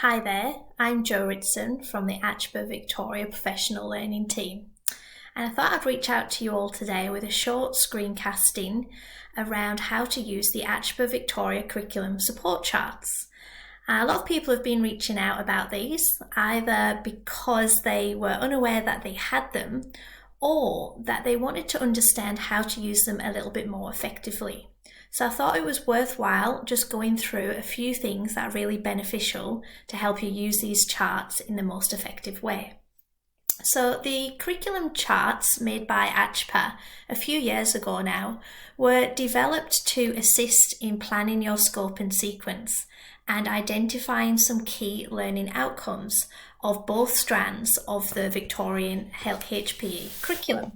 Hi there, I'm Jo Ritson from the ACHPER Victoria Professional Learning Team, and I thought I'd reach out to you all today with a short screencasting around how to use the ACHPER Victoria curriculum support charts. A lot of people have been reaching out about these, either because they were unaware that they had them or that they wanted to understand how to use them a little bit more effectively. So I thought it was worthwhile just going through a few things that are really beneficial to help you use these charts in the most effective way. So the curriculum charts made by ACHPER a few years ago now were developed to assist in planning your scope and sequence and identifying some key learning outcomes of both strands of the Victorian HPE curriculum.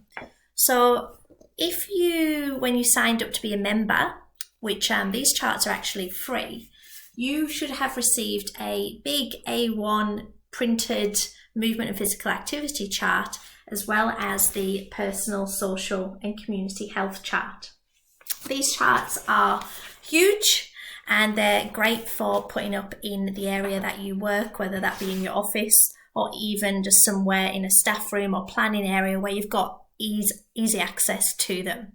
So when you signed up to be a member, which these charts are actually free, you should have received a big A1 printed movement and physical activity chart, as well as the personal, social and community health chart. These charts are huge and they're great for putting up in the area that you work, whether that be in your office or even just somewhere in a staff room or planning area where you've got easy access to them.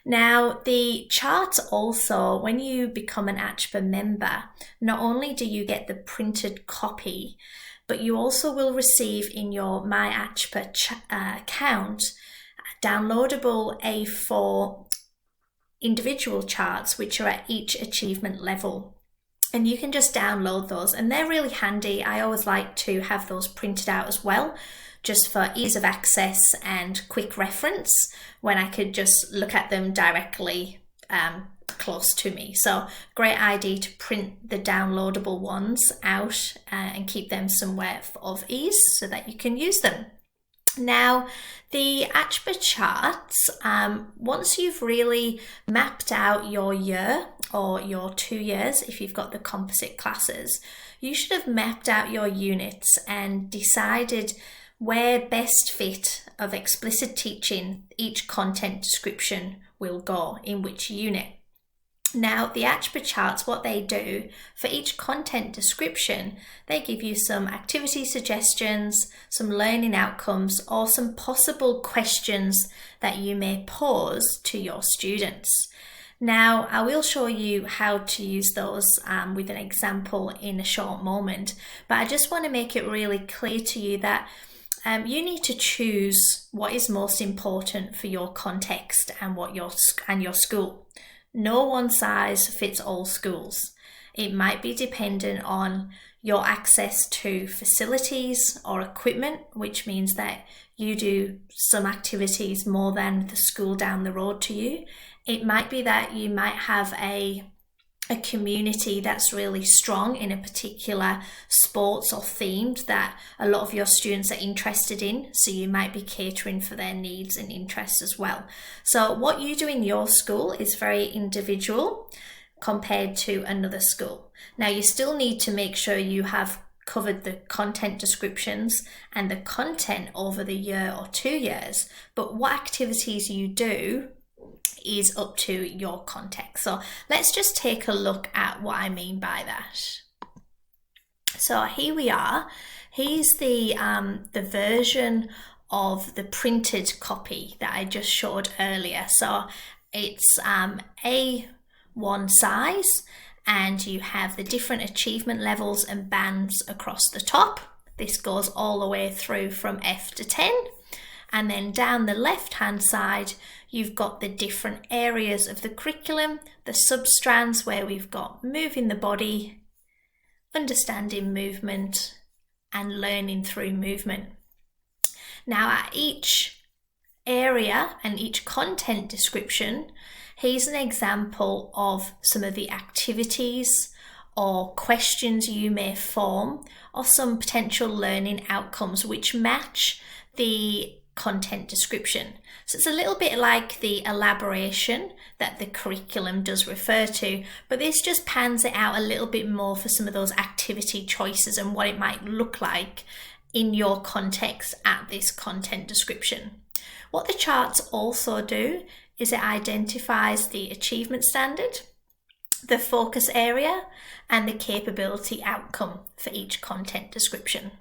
Now, the charts also, when you become an ACHPER member, not only do you get the printed copy, but you also will receive in your My ACHPER account downloadable A4 individual charts, which are at each achievement level. And you can just download those, and they're really handy. I always like to have those printed out as well, just for ease of access and quick reference when I could just look at them directly close to me. So great idea to print the downloadable ones out and keep them somewhere of ease so that you can use them. Now, the ACHPER charts, once you've really mapped out your year or your 2 years, if you've got the composite classes, you should have mapped out your units and decided where best fit of explicit teaching each content description will go in which unit. Now, the ACHPER charts, what they do for each content description, they give you some activity suggestions, some learning outcomes, or some possible questions that you may pose to your students. Now, I will show you how to use those with an example in a short moment, but I just want to make it really clear to you that you need to choose what is most important for your context and your school. No one size fits all schools. It might be dependent on your access to facilities or equipment, which means that you do some activities more than the school down the road to you. It might be that you might have a community that's really strong in a particular sports or themed that a lot of your students are interested in, so you might be catering for their needs and interests as well. So what you do in your school is very individual compared to another school. Now, you still need to make sure you have covered the content descriptions and the content over the year or 2 years, but what activities you do is up to your context. So let's just take a look at what I mean by that. So here we are. Here's the version of the printed copy that I just showed earlier. So it's A1 size, and you have the different achievement levels and bands across the top. This goes all the way through from F to 10. And then down the left-hand side, you've got the different areas of the curriculum, the substrands where we've got moving the body, understanding movement, and learning through movement. Now, at each area and each content description, here's an example of some of the activities or questions you may form, or some potential learning outcomes which match the content description. So it's a little bit like the elaboration that the curriculum does refer to, but this just pans it out a little bit more for some of those activity choices and what it might look like in your context at this content description. What the charts also do is it identifies the achievement standard the focus area, and the capability outcome for each content description.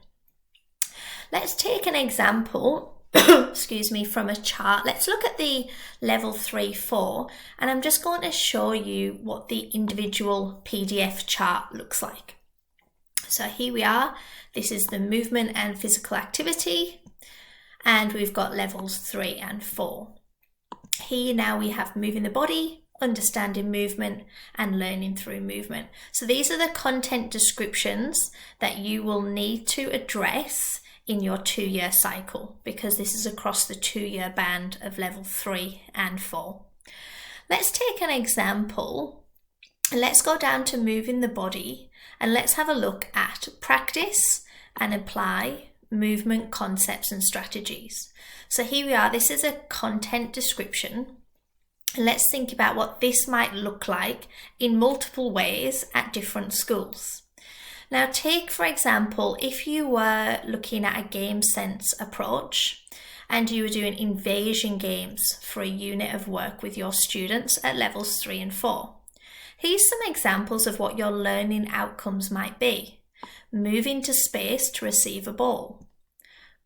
Let's take an example excuse me, from a chart. Let's look at the level 3-4, and I'm just going to show you what the individual PDF chart looks like. So here we are. This is the movement and physical activity, and we've got levels 3 and 4. Here now we have moving the body, understanding movement, and learning through movement. So these are the content descriptions that you will need to address in your 2-year cycle, because this is across the 2-year band of level 3 and 4. Let's take an example. Let's go down to moving the body, and let's have a look at practice and apply movement concepts and strategies. So here we are. This is a content description. Let's think about what this might look like in multiple ways at different schools. Now take, for example, if you were looking at a game sense approach and you were doing invasion games for a unit of work with your students at levels 3 and 4. Here's some examples of what your learning outcomes might be. Move into space to receive a ball.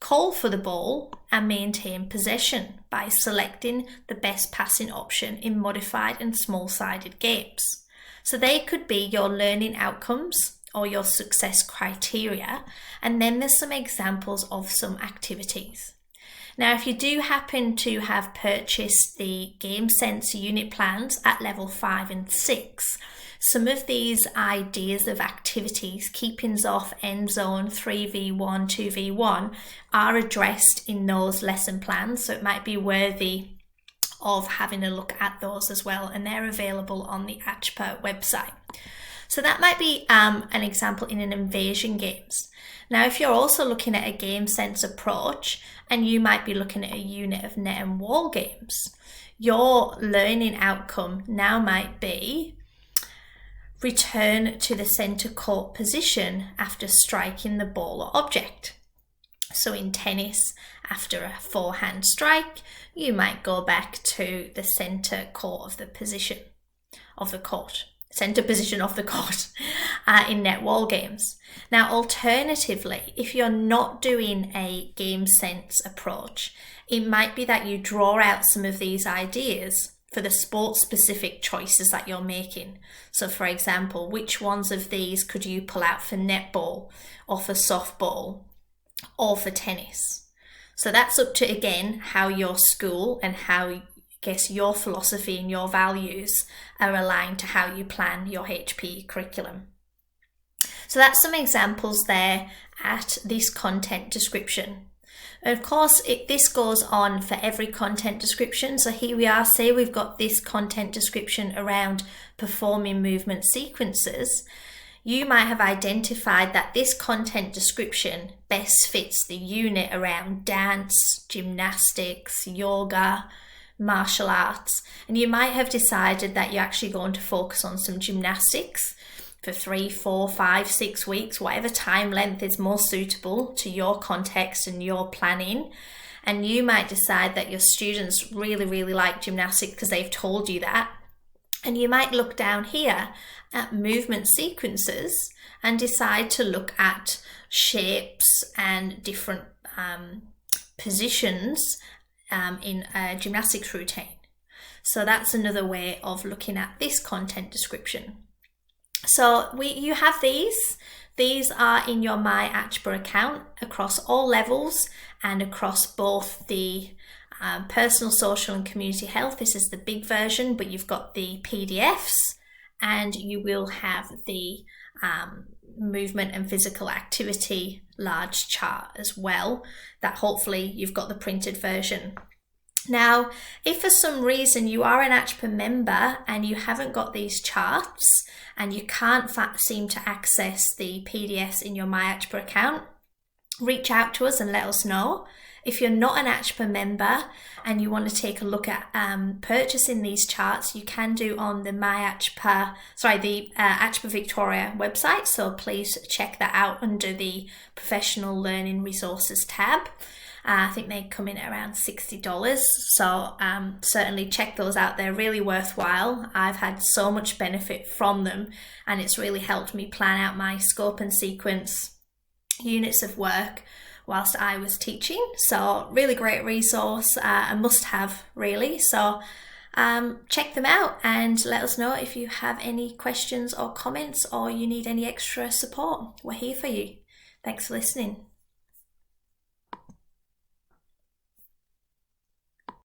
Call for the ball and maintain possession by selecting the best passing option in modified and small-sided games. So they could be your learning outcomes or your success criteria, and then there's some examples of some activities. Now, if you do happen to have purchased the Game Sense unit plans at level 5 and 6, some of these ideas of activities, keepings off, end zone, 3v1, 2v1, are addressed in those lesson plans, so it might be worthy of having a look at those as well, and they're available on the ACHPER website. So that might be an example in an invasion games. Now, if you're also looking at a game sense approach, and you might be looking at a unit of net and wall games, your learning outcome now might be return to the center court position after striking the ball or object. So in tennis, after a forehand strike, you might go back to the center court of the position of the court. Center position of the court in net wall games. Now, alternatively, if you're not doing a game sense approach, it might be that you draw out some of these ideas for the sport specific choices that you're making. So for example, which ones of these could you pull out for netball or for softball or for tennis? So that's up to, again, how your school and how your philosophy and your values are aligned to how you plan your HPE curriculum. So that's some examples there at this content description. And of course, this goes on for every content description. So here we are, say we've got this content description around performing movement sequences. You might have identified that this content description best fits the unit around dance, gymnastics, yoga, martial arts, and you might have decided that you're actually going to focus on some gymnastics for 3, 4, 5, 6 weeks, whatever time length is more suitable to your context and your planning. And you might decide that your students really like gymnastics because they've told you that, and you might look down here at movement sequences and decide to look at shapes and different positions in a gymnastics routine. So that's another way of looking at this content description. So you have these. These are in your My ACHPER account across all levels and across both the personal, social and community health. This is the big version, but you've got the PDFs, and you will have the movement and physical activity large chart as well, that hopefully you've got the printed version. Now, if for some reason you are an ACHPER member and you haven't got these charts and you can't seem to access the PDFs in your My ACHPER account, reach out to us and let us know. If you're not an ACHPER member and you want to take a look at purchasing these charts, you can do on the ACHPER Victoria website. So please check that out under the Professional Learning Resources tab. I think they come in at around $60. So certainly check those out. They're really worthwhile. I've had so much benefit from them, and it's really helped me plan out my scope and sequence units of work whilst I was teaching. So really great resource, a must have really. So check them out and let us know if you have any questions or comments or you need any extra support. We're here for you. Thanks for listening.